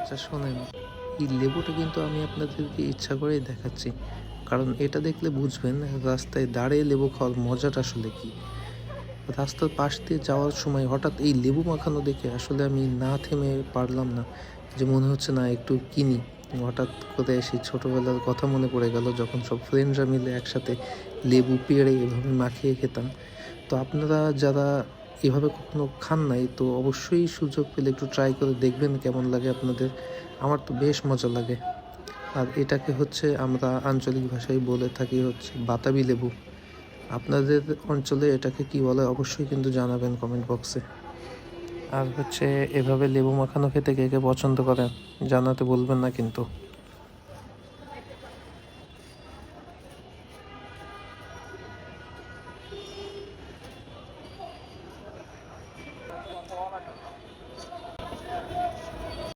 আচ্ছা শোনেন, এই লেবুটা কিন্তু আমি আপনাদেরকে ইচ্ছা করেই দেখাচ্ছি, কারণ এটা দেখলে বুঝবেন রাস্তায় দাঁড়িয়ে লেবু খাওয়ার মজাটা আসলে কি। রাস্তার পাশ দিয়ে যাওয়ার সময় হঠাৎ এই লেবু মাখানো দেখে আসলে আমি না থেমে পারলাম না, যে মনে হচ্ছে না একটু কিনি। হঠাৎ করে সেই ছোটোবেলার কথা মনে পড়ে গেল, যখন সব ফ্রেন্ডরা মিলে একসাথে লেবু পেড়ে এভাবে মাখিয়ে খেতাম। তো আপনারা যারা এভাবে কখনো খান নাই, তো অবশ্যই সুযোগ পেলে একটু ট্রাই করে দেখবেন কেমন লাগে আপনাদের। আমার তো বেশ মজা লাগে। আর এটাকে হচ্ছে আমরা আঞ্চলিক ভাষায় বলে থাকি হচ্ছে বাতাবি লেবু। আপনাদের অঞ্চলে এটাকে কি বলে অবশ্যই কিন্তু জানাবেন কমেন্ট বক্সে। আর হচ্ছে এভাবে লেবু মাখানো খেতে কে কে পছন্দ করেন জানাতে বলবেন না কিন্তু।